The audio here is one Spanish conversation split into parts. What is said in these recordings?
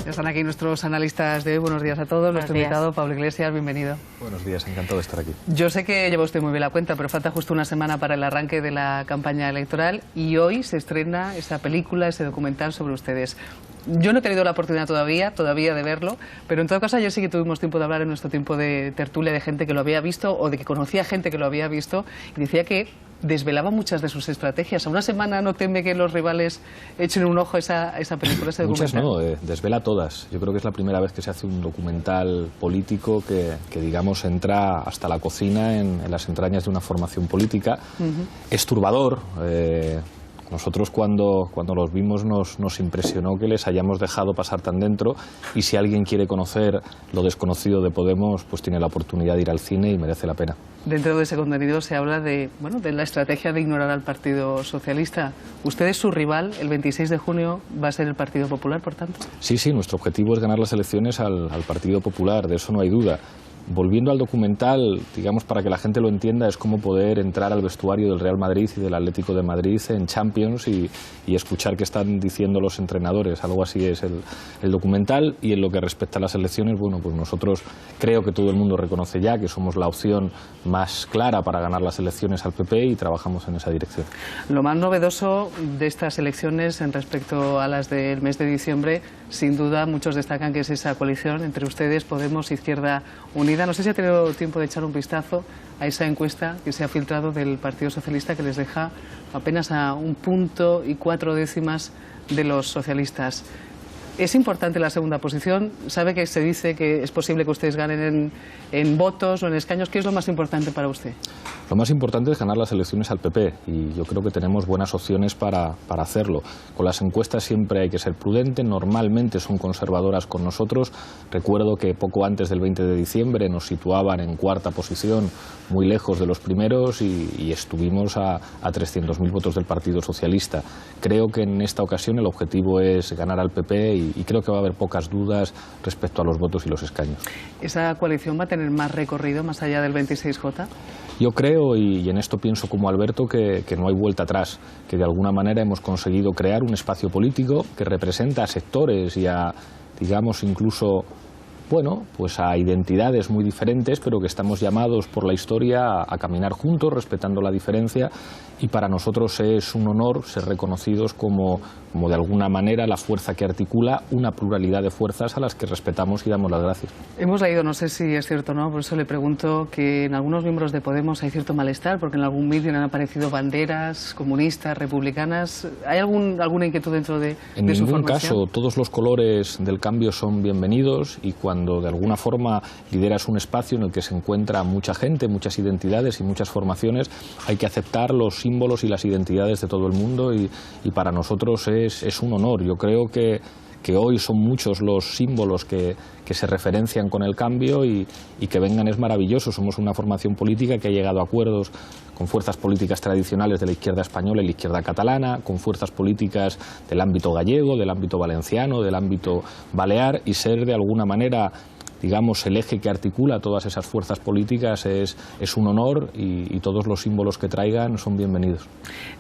Ya están aquí nuestros analistas de hoy. Buenos días a todos. Nuestro invitado, Pablo Iglesias, bienvenido. Buenos días, encantado de estar aquí. Yo sé que lleva usted muy bien la cuenta, pero falta justo una semana para el arranque de la campaña electoral y hoy se estrena esa película, ese documental sobre ustedes. Yo no he tenido la oportunidad todavía de verlo, pero en todo caso ayer sí que tuvimos tiempo de hablar en nuestro tiempo de tertulia de gente que lo había visto o de que conocía gente que lo había visto y decía que desvelaba muchas de sus estrategias. A una semana no teme que los rivales echen un ojo a esa película, ese documental. Muchas no, desvela todas. Yo creo que es la primera vez que se hace un documental político que digamos, entra hasta la cocina en las entrañas de una formación política. Es turbador. Nosotros cuando los vimos nos impresionó que les hayamos dejado pasar tan dentro y si alguien quiere conocer lo desconocido de Podemos, pues tiene la oportunidad de ir al cine y merece la pena. Dentro de ese contenido se habla de la estrategia de ignorar al Partido Socialista. ¿Usted es su rival? ¿El 26 de junio va a ser el Partido Popular, por tanto? Sí, nuestro objetivo es ganar las elecciones al Partido Popular, de eso no hay duda. Volviendo al documental, digamos, para que la gente lo entienda, es como poder entrar al vestuario del Real Madrid y del Atlético de Madrid en Champions y escuchar qué están diciendo los entrenadores. Algo así es el documental. Y en lo que respecta a las elecciones, bueno, pues nosotros creo que todo el mundo reconoce ya que somos la opción más clara para ganar las elecciones al PP y trabajamos en esa dirección. Lo más novedoso de estas elecciones en respecto a las del mes de diciembre, sin duda muchos destacan que es esa coalición entre ustedes, Podemos, Izquierda Unida. No sé si ha tenido tiempo de echar un vistazo a esa encuesta que se ha filtrado del Partido Socialista que les deja apenas a 1,4 puntos de los socialistas. ¿Es importante la segunda posición? ¿Sabe que se dice que es posible que ustedes ganen en votos o en escaños? ¿Qué es lo más importante para usted? Lo más importante es ganar las elecciones al PP y yo creo que tenemos buenas opciones para hacerlo. Con las encuestas siempre hay que ser prudente, normalmente son conservadoras con nosotros. Recuerdo que poco antes del 20 de diciembre nos situaban en cuarta posición, muy lejos de los primeros y estuvimos a 300.000 votos del Partido Socialista. Creo que en esta ocasión el objetivo es ganar al PP y creo que va a haber pocas dudas respecto a los votos y los escaños. ¿Esa coalición va a tener más recorrido más allá del 26J? Yo creo, y en esto pienso como Alberto, que no hay vuelta atrás, que de alguna manera hemos conseguido crear un espacio político que representa a sectores y a, digamos, incluso, bueno, pues a identidades muy diferentes, pero que estamos llamados por la historia a caminar juntos, respetando la diferencia, y para nosotros es un honor ser reconocidos como de alguna manera la fuerza que articula una pluralidad de fuerzas a las que respetamos y damos las gracias. Hemos leído, no sé si es cierto o no, por eso le pregunto, que en algunos miembros de Podemos hay cierto malestar, porque en algún medio han aparecido banderas comunistas, republicanas. ¿Hay alguna inquietud dentro de su formación? En ningún caso, todos los colores del cambio son bienvenidos y cuando de alguna forma lideras un espacio en el que se encuentra mucha gente, muchas identidades y muchas formaciones, hay que aceptar los símbolos y las identidades de todo el mundo y para nosotros es un honor. Yo creo que hoy son muchos los símbolos que se referencian con el cambio y que vengan es maravilloso. Somos una formación política que ha llegado a acuerdos con fuerzas políticas tradicionales de la izquierda española y la izquierda catalana, con fuerzas políticas del ámbito gallego, del ámbito valenciano, del ámbito balear y ser de alguna manera, digamos, el eje que articula todas esas fuerzas políticas es un honor y todos los símbolos que traigan son bienvenidos.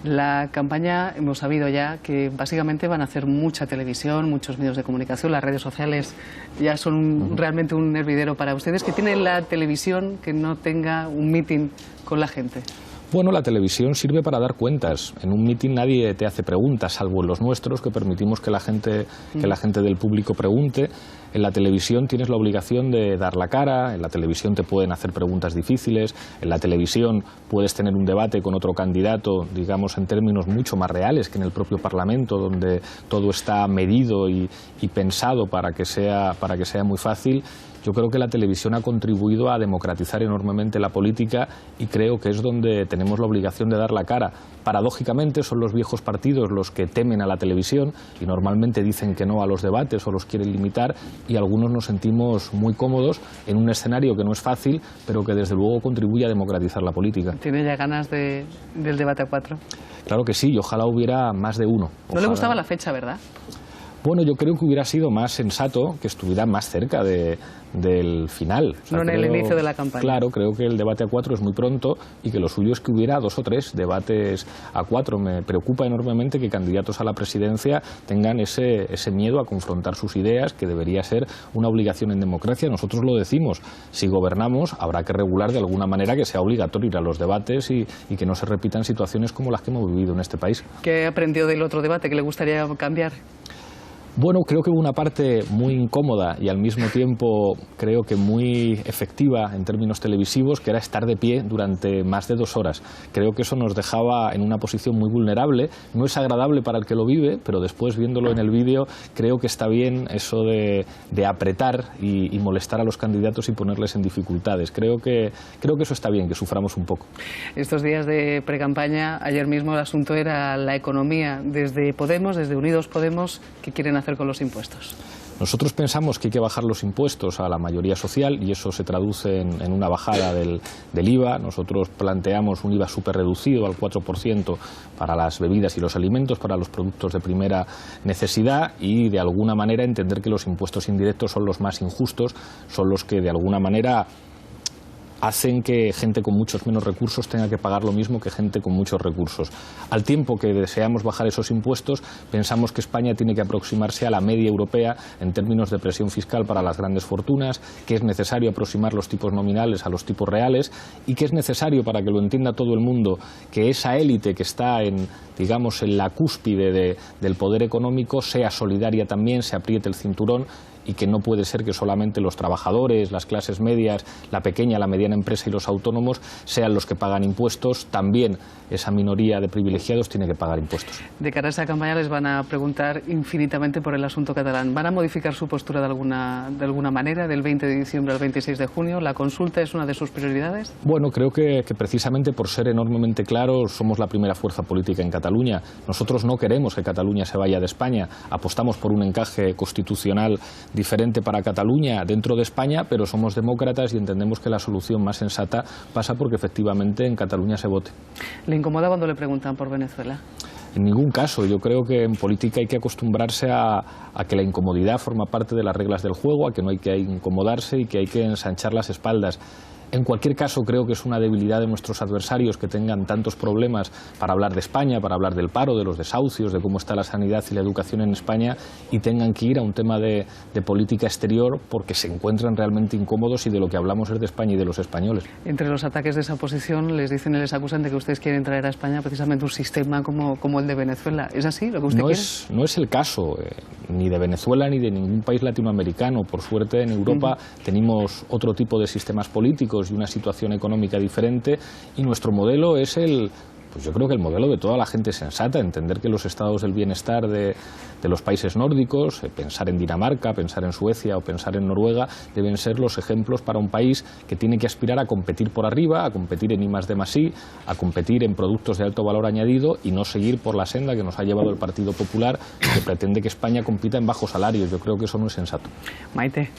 La campaña, hemos sabido ya que básicamente van a hacer mucha televisión, muchos medios de comunicación, las redes sociales ya son realmente un hervidero para ustedes. ¿Qué tiene la televisión que no tenga un meeting con la gente? Bueno, la televisión sirve para dar cuentas. En un mitin nadie te hace preguntas, salvo en los nuestros, que permitimos que la gente del público pregunte. En la televisión tienes la obligación de dar la cara, en la televisión te pueden hacer preguntas difíciles, en la televisión puedes tener un debate con otro candidato, digamos, en términos mucho más reales que en el propio Parlamento, donde todo está medido y pensado para que sea muy fácil. Yo creo que la televisión ha contribuido a democratizar enormemente la política y creo que es donde tenemos la obligación de dar la cara. Paradójicamente son los viejos partidos los que temen a la televisión y normalmente dicen que no a los debates o los quieren limitar y algunos nos sentimos muy cómodos en un escenario que no es fácil, pero que desde luego contribuye a democratizar la política. ¿Tiene ya ganas del debate a 4? Claro que sí, y ojalá hubiera más de uno. No le gustaba la fecha, ¿verdad? Bueno, yo creo que hubiera sido más sensato que estuviera más cerca del final. O sea, no en el inicio de la campaña. Claro, creo que el debate a 4 es muy pronto y que lo suyo es que hubiera 2 o 3 debates a 4. Me preocupa enormemente que candidatos a la presidencia tengan ese miedo a confrontar sus ideas, que debería ser una obligación en democracia. Nosotros lo decimos, si gobernamos habrá que regular de alguna manera que sea obligatorio ir a los debates y que no se repitan situaciones como las que hemos vivido en este país. ¿Qué aprendió del otro debate que le gustaría cambiar? Bueno, creo que hubo una parte muy incómoda y al mismo tiempo creo que muy efectiva en términos televisivos, que era estar de pie durante más de 2 horas. Creo que eso nos dejaba en una posición muy vulnerable. No es agradable para el que lo vive, pero después viéndolo en el vídeo creo que está bien eso de apretar y molestar a los candidatos y ponerles en dificultades. Creo que eso está bien, que suframos un poco. Estos días de precampaña, ayer mismo el asunto era la economía. Desde Podemos, desde Unidos Podemos, ¿qué quieren hacer con los impuestos? Nosotros pensamos que hay que bajar los impuestos a la mayoría social y eso se traduce en una bajada del IVA. Nosotros planteamos un IVA súper reducido al 4% para las bebidas y los alimentos, para los productos de primera necesidad y de alguna manera entender que los impuestos indirectos son los más injustos, son los que de alguna manera hacen que gente con muchos menos recursos tenga que pagar lo mismo que gente con muchos recursos. Al tiempo que deseamos bajar esos impuestos, pensamos que España tiene que aproximarse a la media europea en términos de presión fiscal para las grandes fortunas, que es necesario aproximar los tipos nominales a los tipos reales y que es necesario, para que lo entienda todo el mundo, que esa élite que está en la cúspide del poder económico sea solidaria también, se apriete el cinturón, y que no puede ser que solamente los trabajadores, las clases medias, la pequeña, la mediana empresa y los autónomos sean los que pagan impuestos. También esa minoría de privilegiados tiene que pagar impuestos. De cara a esa campaña les van a preguntar infinitamente por el asunto catalán. ¿Van a modificar su postura de alguna manera del 20 de diciembre al 26 de junio? ¿La consulta es una de sus prioridades? Bueno, creo que precisamente por ser enormemente claros somos la primera fuerza política en Cataluña. Nosotros no queremos que Cataluña se vaya de España. Apostamos por un encaje constitucional diferente para Cataluña dentro de España, pero somos demócratas y entendemos que la solución más sensata pasa porque efectivamente en Cataluña se vote. ¿Le incomoda cuando le preguntan por Venezuela? En ningún caso. Yo creo que en política hay que acostumbrarse a que la incomodidad forma parte de las reglas del juego, a que no hay que incomodarse y que hay que ensanchar las espaldas. En cualquier caso, creo que es una debilidad de nuestros adversarios que tengan tantos problemas para hablar de España, para hablar del paro, de los desahucios, de cómo está la sanidad y la educación en España y tengan que ir a un tema de política exterior porque se encuentran realmente incómodos y de lo que hablamos es de España y de los españoles. Entre los ataques de esa oposición les dicen y les acusan de que ustedes quieren traer a España precisamente un sistema como el de Venezuela. ¿Es así lo que usted quiere? No es el caso ni de Venezuela ni de ningún país latinoamericano. Por suerte en Europa tenemos otro tipo de sistemas políticos y una situación económica diferente y nuestro modelo es pues yo creo que el modelo de toda la gente sensata, entender que los estados del bienestar de los países nórdicos, pensar en Dinamarca, pensar en Suecia o pensar en Noruega, deben ser los ejemplos para un país que tiene que aspirar a competir por arriba, a competir en I+D+I, a competir en productos de alto valor añadido y no seguir por la senda que nos ha llevado el Partido Popular, que pretende que España compita en bajos salarios. Yo creo que eso no es sensato. Maite.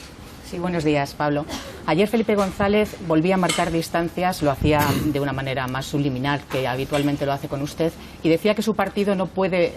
Sí, buenos días, Pablo. Ayer Felipe González volvía a marcar distancias, lo hacía de una manera más subliminal que habitualmente lo hace con usted, y decía que su partido no puede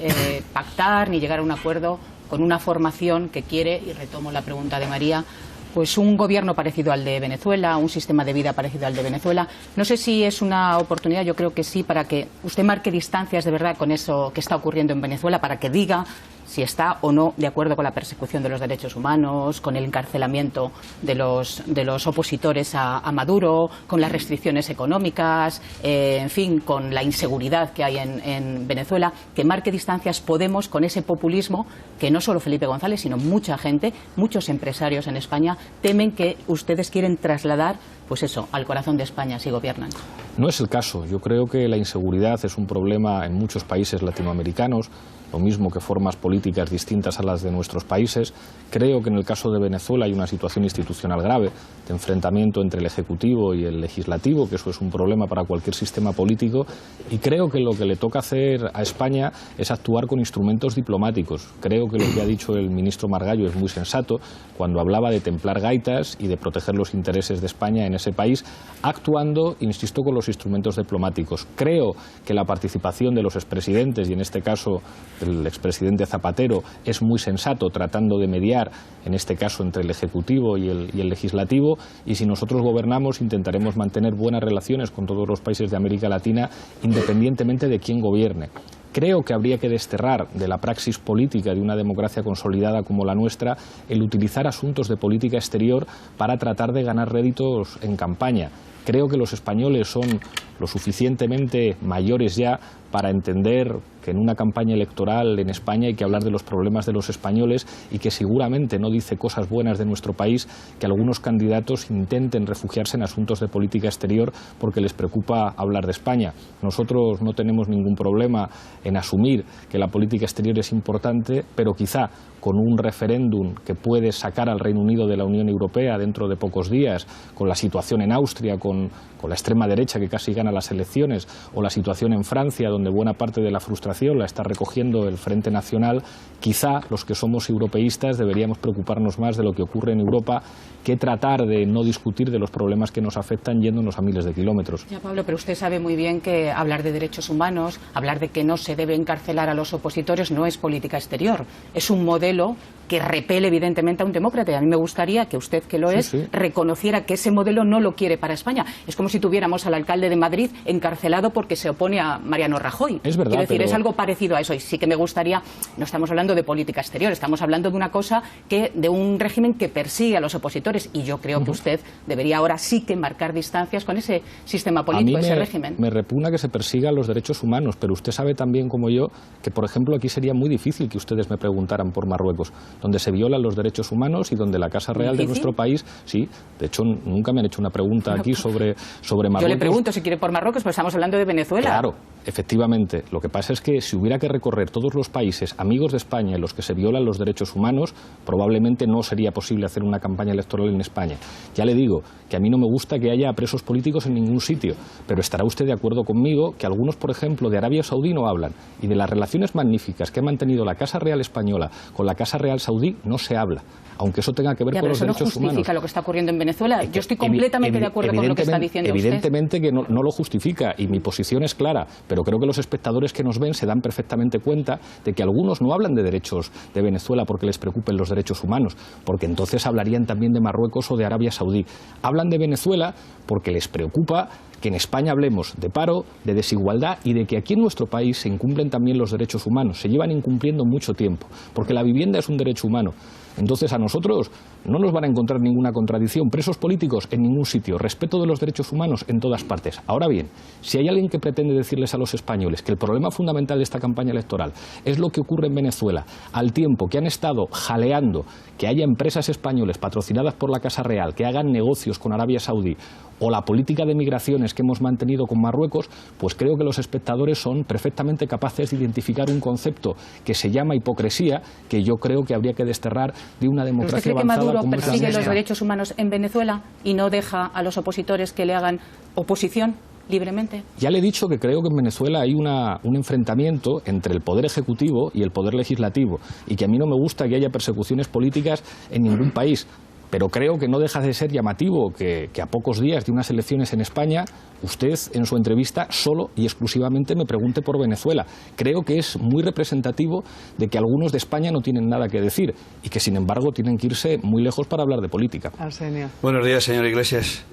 pactar ni llegar a un acuerdo con una formación que quiere, y retomo la pregunta de María, pues un gobierno parecido al de Venezuela, un sistema de vida parecido al de Venezuela. No sé si es una oportunidad, yo creo que sí, para que usted marque distancias de verdad con eso que está ocurriendo en Venezuela, para que diga si está o no de acuerdo con la persecución de los derechos humanos, con el encarcelamiento de los opositores a Maduro, con las restricciones económicas, en fin, con la inseguridad que hay en Venezuela, que marque distancias Podemos con ese populismo que no solo Felipe González, sino mucha gente, muchos empresarios en España temen que ustedes quieren trasladar, pues eso, al corazón de España si gobiernan. No es el caso. Yo creo que la inseguridad es un problema en muchos países latinoamericanos, lo mismo que formas políticas distintas a las de nuestros países. Creo que en el caso de Venezuela hay una situación institucional grave de enfrentamiento entre el Ejecutivo y el Legislativo, que eso es un problema para cualquier sistema político, y creo que lo que le toca hacer a España es actuar con instrumentos diplomáticos. Creo que lo que ha dicho el ministro Margallo es muy sensato cuando hablaba de templar gaitas y de proteger los intereses de España en ese país, actuando, insisto, con los los instrumentos diplomáticos. Creo que la participación de los expresidentes, y en este caso el expresidente Zapatero, es muy sensato, tratando de mediar, en este caso entre el Ejecutivo y el Legislativo, y si nosotros gobernamos intentaremos mantener buenas relaciones con todos los países de América Latina, independientemente de quién gobierne. Creo que habría que desterrar de la praxis política de una democracia consolidada como la nuestra el utilizar asuntos de política exterior para tratar de ganar réditos en campaña. Creo que los españoles son lo suficientemente mayores ya para entender que en una campaña electoral en España hay que hablar de los problemas de los españoles y que seguramente no dice cosas buenas de nuestro país que algunos candidatos intenten refugiarse en asuntos de política exterior porque les preocupa hablar de España. Nosotros no tenemos ningún problema en asumir que la política exterior es importante, pero quizá con un referéndum que puede sacar al Reino Unido de la Unión Europea dentro de pocos días, con la situación en Austria, con la extrema derecha que casi gana las elecciones, o la situación en Francia, donde buena parte de la frustración la está recogiendo el Frente Nacional, quizá los que somos europeístas deberíamos preocuparnos más de lo que ocurre en Europa que tratar de no discutir de los problemas que nos afectan yéndonos a miles de kilómetros. Ya, Pablo, pero usted sabe muy bien que hablar de derechos humanos, hablar de que no se debe encarcelar a los opositores no es política exterior, es un modelo que repele evidentemente a un demócrata. Y a mí me gustaría que usted, que lo es, reconociera que ese modelo no lo quiere para España. Es como si tuviéramos al alcalde de Madrid encarcelado porque se opone a Mariano Rajoy. Es verdad, quiero decir, pero... es algo parecido a eso. Y sí que me gustaría, no estamos hablando de política exterior, estamos hablando de una cosa de un régimen que persigue a los opositores. Y yo creo que usted debería ahora sí que marcar distancias con ese sistema político, ese régimen. Me repugna que se persigan los derechos humanos, pero usted sabe también como yo que, por ejemplo, aquí sería muy difícil que ustedes me preguntaran por Marruecos, donde se violan los derechos humanos y donde la Casa Real de nuestro país, sí, de hecho nunca me han hecho una pregunta aquí sobre Marruecos. Yo le pregunto si quiere por Marruecos, pero estamos hablando de Venezuela. Claro, efectivamente. Lo que pasa es que si hubiera que recorrer todos los países amigos de España en los que se violan los derechos humanos, probablemente no sería posible hacer una campaña electoral en España. Ya le digo que a mí no me gusta que haya presos políticos en ningún sitio, pero estará usted de acuerdo conmigo que algunos, por ejemplo, de Arabia Saudí no hablan, y de las relaciones magníficas que ha mantenido la Casa Real española con la Casa Real saudí no se habla, aunque eso tenga que ver con los derechos humanos. ¿Pero eso no justifica lo que está ocurriendo en Venezuela? Yo estoy completamente de acuerdo con lo que está diciendo usted. Evidentemente que no lo justifica, y mi posición es clara, pero creo que los espectadores que nos ven se dan perfectamente cuenta de que algunos no hablan de derechos de Venezuela porque les preocupen los derechos humanos, porque entonces hablarían también de Marruecos o de Arabia Saudí. Hablan de Venezuela porque les preocupa que en España hablemos de paro, de desigualdad y de que aquí en nuestro país se incumplen también los derechos humanos. Se llevan incumpliendo mucho tiempo, porque la vivienda es un derecho humano. Entonces a nosotros no nos van a encontrar ninguna contradicción. Presos políticos en ningún sitio, respeto de los derechos humanos en todas partes. Ahora bien, si hay alguien que pretende decirles a los españoles que el problema fundamental de esta campaña electoral es lo que ocurre en Venezuela, al tiempo que han estado jaleando que haya empresas españolas patrocinadas por la Casa Real que hagan negocios con Arabia Saudí, o la política de migraciones que hemos mantenido con Marruecos, pues creo que los espectadores son perfectamente capaces de identificar un concepto que se llama hipocresía, que yo creo que habría que desterrar de una democracia avanzada. ¿Usted cree que Maduro persigue los derechos humanos en Venezuela y no deja a los opositores que le hagan oposición libremente? Ya le he dicho que creo que en Venezuela hay un enfrentamiento entre el poder ejecutivo y el poder legislativo, y que a mí no me gusta que haya persecuciones políticas en ningún país. Pero creo que no deja de ser llamativo que a pocos días de unas elecciones en España, usted en su entrevista solo y exclusivamente me pregunte por Venezuela. Creo que es muy representativo de que algunos de España no tienen nada que decir y que sin embargo tienen que irse muy lejos para hablar de política. Arsenio. Buenos días, señor Iglesias.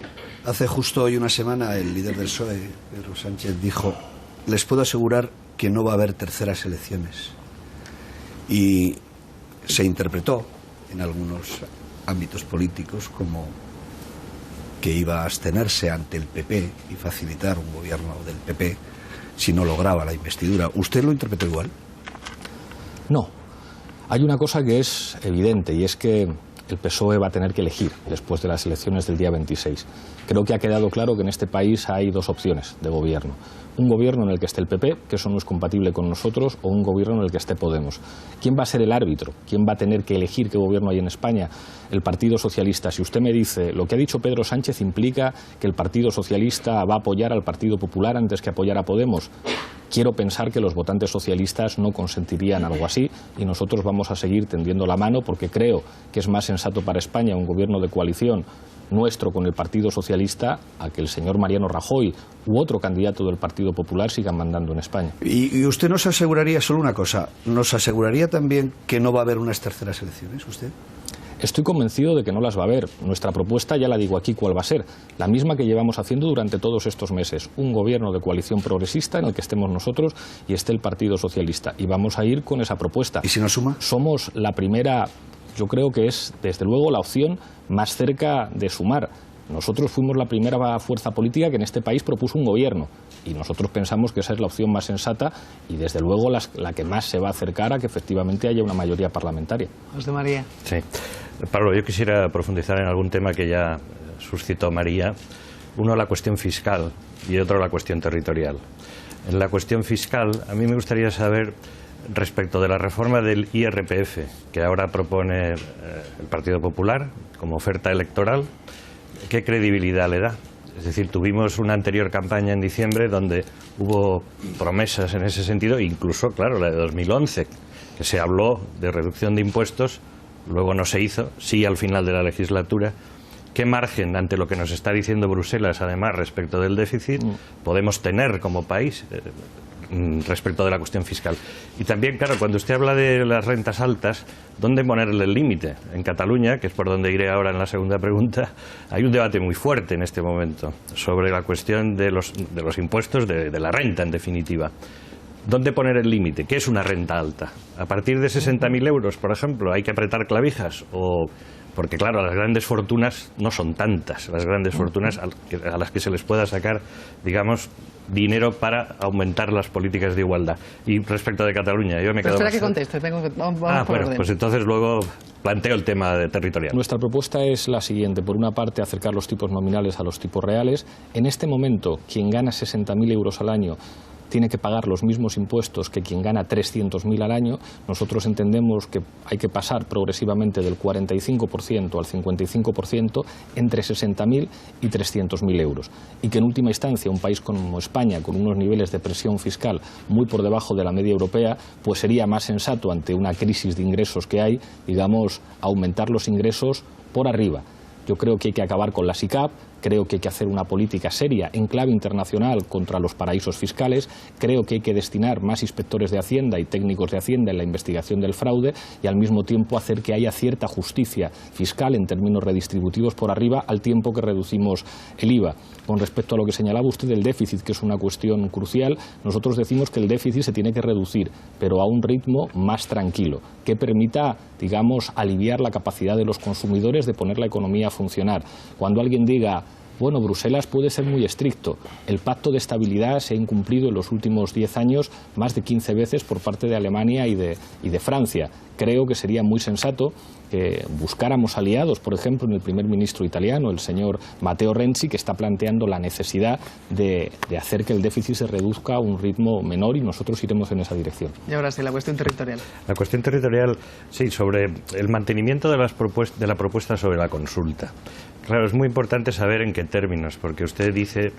Hace justo hoy una semana el líder del PSOE, Pedro Sánchez, dijo: les puedo asegurar que no va a haber terceras elecciones. Y se interpretó en algunos ámbitos políticos como que iba a abstenerse ante el PP y facilitar un gobierno del PP si no lograba la investidura. ¿Usted lo interpretó igual? No. Hay una cosa que es evidente, y es que el PSOE va a tener que elegir después de las elecciones del día 26. Creo que ha quedado claro que en este país hay dos opciones de gobierno. un gobierno en el que esté el PP, que eso no es compatible con nosotros, o un gobierno en el que esté Podemos. ¿Quién va a ser el árbitro? ¿Quién va a tener que elegir qué gobierno hay en España? El Partido Socialista. Si usted me dice, lo que ha dicho Pedro Sánchez implica que el Partido Socialista va a apoyar al Partido Popular antes que apoyar a Podemos, quiero pensar que los votantes socialistas no consentirían algo así, y nosotros vamos a seguir tendiendo la mano porque creo que es más sensato para España un gobierno de coalición nuestro con el Partido Socialista a que el señor Mariano Rajoy u otro candidato del Partido Popular sigan mandando en España. Y usted nos aseguraría solo una cosa, ¿nos aseguraría también que no va a haber unas terceras elecciones, usted? Estoy convencido de que no las va a haber. Nuestra propuesta, ya la digo aquí cuál va a ser, la misma que llevamos haciendo durante todos estos meses. Un gobierno de coalición progresista en el que estemos nosotros y esté el Partido Socialista. Y vamos a ir con esa propuesta. ¿Y si nos suma? Somos la primera, yo creo que es desde luego la opción más cerca de sumar. Nosotros fuimos la primera fuerza política que en este país propuso un gobierno y nosotros pensamos que esa es la opción más sensata y desde luego la que más se va a acercar a que efectivamente haya una mayoría parlamentaria. José María. Sí. Pablo, yo quisiera profundizar en algún tema que ya suscitó María. Uno, la cuestión fiscal y otro, la cuestión territorial. En la cuestión fiscal, a mí me gustaría saber, respecto de la reforma del IRPF, que ahora propone el Partido Popular como oferta electoral, ¿qué credibilidad le da? Es decir, tuvimos una anterior campaña en diciembre donde hubo promesas en ese sentido, incluso, claro, la de 2011, que se habló de reducción de impuestos, luego no se hizo, sí al final de la legislatura. ¿Qué margen, ante lo que nos está diciendo Bruselas, además, respecto del déficit, podemos tener como país respecto de la cuestión fiscal? Y también, claro, cuando usted habla de las rentas altas, ¿dónde ponerle el límite? En Cataluña, que es por donde iré ahora en la segunda pregunta, hay un debate muy fuerte en este momento sobre la cuestión de los impuestos, de la renta, en definitiva. ¿Dónde poner el límite? ¿Qué es una renta alta? ¿A partir de 60.000 euros, por ejemplo, hay que apretar clavijas? Porque, claro, las grandes fortunas no son tantas, las grandes fortunas a las que se les pueda sacar, digamos, dinero para aumentar las políticas de igualdad. Y respecto de Cataluña, yo me quedo... Espera que conteste, vamos por orden. Pues entonces luego planteo el tema territorial. Nuestra propuesta es la siguiente. Por una parte, acercar los tipos nominales a los tipos reales. En este momento, quien gana 60.000 euros al año tiene que pagar los mismos impuestos que quien gana 300.000 al año. Nosotros entendemos que hay que pasar progresivamente del 45% al 55% entre 60.000 y 300.000 euros. Y que en última instancia un país como España, con unos niveles de presión fiscal muy por debajo de la media europea, pues sería más sensato ante una crisis de ingresos que hay, digamos, aumentar los ingresos por arriba. Yo creo que hay que acabar con la SICAP, creo que hay que hacer una política seria en clave internacional contra los paraísos fiscales, creo que hay que destinar más inspectores de Hacienda y técnicos de Hacienda en la investigación del fraude y al mismo tiempo hacer que haya cierta justicia fiscal en términos redistributivos por arriba al tiempo que reducimos el IVA. Con respecto a lo que señalaba usted del déficit, que es una cuestión crucial, nosotros decimos que el déficit se tiene que reducir, pero a un ritmo más tranquilo, que permita, digamos, aliviar la capacidad de los consumidores de poner la economía a funcionar. Cuando alguien diga, bueno, Bruselas puede ser muy estricto. El pacto de estabilidad se ha incumplido en los últimos 10 años más de 15 veces por parte de Alemania y de Francia. Creo que sería muy sensato que buscáramos aliados, por ejemplo, en el primer ministro italiano, el señor Matteo Renzi, que está planteando la necesidad de hacer que el déficit se reduzca a un ritmo menor y nosotros iremos en esa dirección. Y ahora sí, la cuestión territorial. La cuestión territorial, sí, sobre el mantenimiento de la propuesta sobre la consulta. Claro, es muy importante saber en qué términos, porque usted dice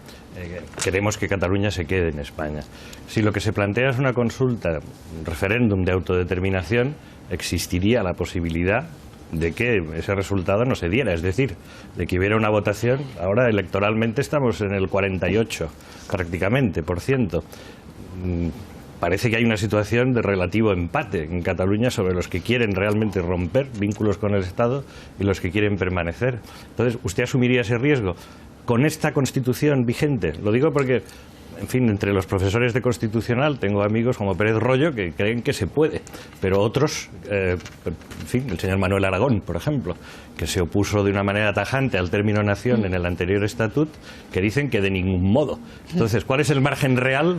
queremos que Cataluña se quede en España. Si lo que se plantea es una consulta, un referéndum de autodeterminación, existiría la posibilidad de que ese resultado no se diera, es decir, de que hubiera una votación. Ahora electoralmente estamos en el 48 prácticamente por ciento. Parece que hay una situación de relativo empate en Cataluña sobre los que quieren realmente romper vínculos con el Estado y los que quieren permanecer. Entonces, ¿usted asumiría ese riesgo con esta Constitución vigente? Lo digo porque, en fin, entre los profesores de Constitucional tengo amigos como Pérez Royo que creen que se puede, pero otros, en fin, el señor Manuel Aragón, por ejemplo, que se opuso de una manera tajante al término nación en el anterior estatut, que dicen que de ningún modo. Entonces, ¿cuál es el margen real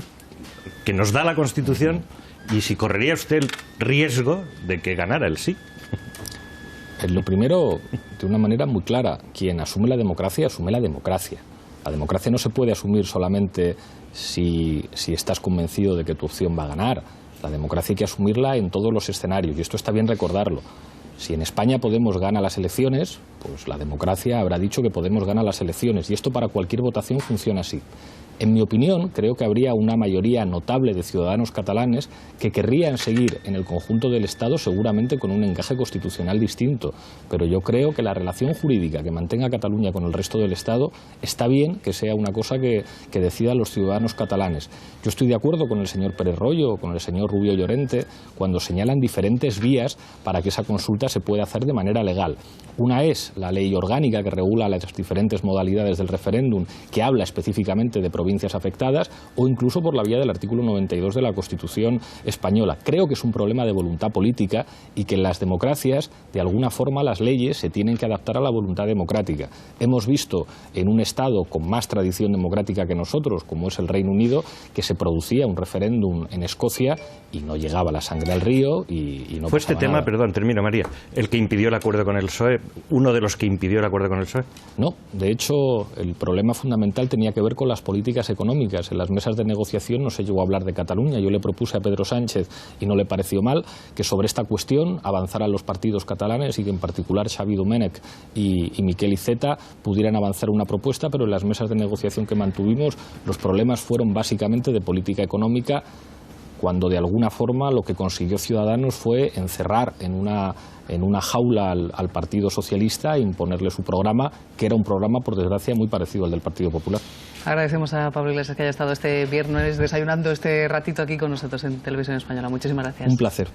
que nos da la Constitución y si correría usted el riesgo de que ganara el sí? Lo primero, de una manera muy clara, quien asume la democracia, asume la democracia. La democracia no se puede asumir solamente si estás convencido de que tu opción va a ganar. La democracia hay que asumirla en todos los escenarios, y esto está bien recordarlo. Si en España Podemos gana las elecciones, pues la democracia habrá dicho que Podemos gana las elecciones, y esto para cualquier votación funciona así. En mi opinión, creo que habría una mayoría notable de ciudadanos catalanes que querrían seguir en el conjunto del Estado, seguramente con un encaje constitucional distinto. Pero yo creo que la relación jurídica que mantenga Cataluña con el resto del Estado está bien que sea una cosa que decidan los ciudadanos catalanes. Yo estoy de acuerdo con el señor Pérez Royo o con el señor Rubio Llorente cuando señalan diferentes vías para que esa consulta se pueda hacer de manera legal. Una es la ley orgánica que regula las diferentes modalidades del referéndum, que habla específicamente de provincias afectadas, o incluso por la vía del artículo 92 de la Constitución española. Creo que es un problema de voluntad política y que en las democracias, de alguna forma, las leyes se tienen que adaptar a la voluntad democrática. Hemos visto en un Estado con más tradición democrática que nosotros, como es el Reino Unido, que se producía un referéndum en Escocia y no llegaba la sangre al río y no ¿Fue este tema, nada. perdón, termino, María, el que impidió el acuerdo con el PSOE, uno de los que impidió el acuerdo con el PSOE? No, de hecho, el problema fundamental tenía que ver con las políticas económicas. En las mesas de negociación no se llegó a hablar de Cataluña. Yo le propuse a Pedro Sánchez, y no le pareció mal, que sobre esta cuestión avanzaran los partidos catalanes y que en particular Xavi Domènech y Miquel Iceta pudieran avanzar una propuesta, pero en las mesas de negociación que mantuvimos los problemas fueron básicamente de política económica, cuando de alguna forma lo que consiguió Ciudadanos fue encerrar en una jaula al Partido Socialista e imponerle su programa, que era un programa, por desgracia, muy parecido al del Partido Popular. Agradecemos a Pablo Iglesias que haya estado este viernes desayunando este ratito aquí con nosotros en Televisión Española. Muchísimas gracias. Un placer.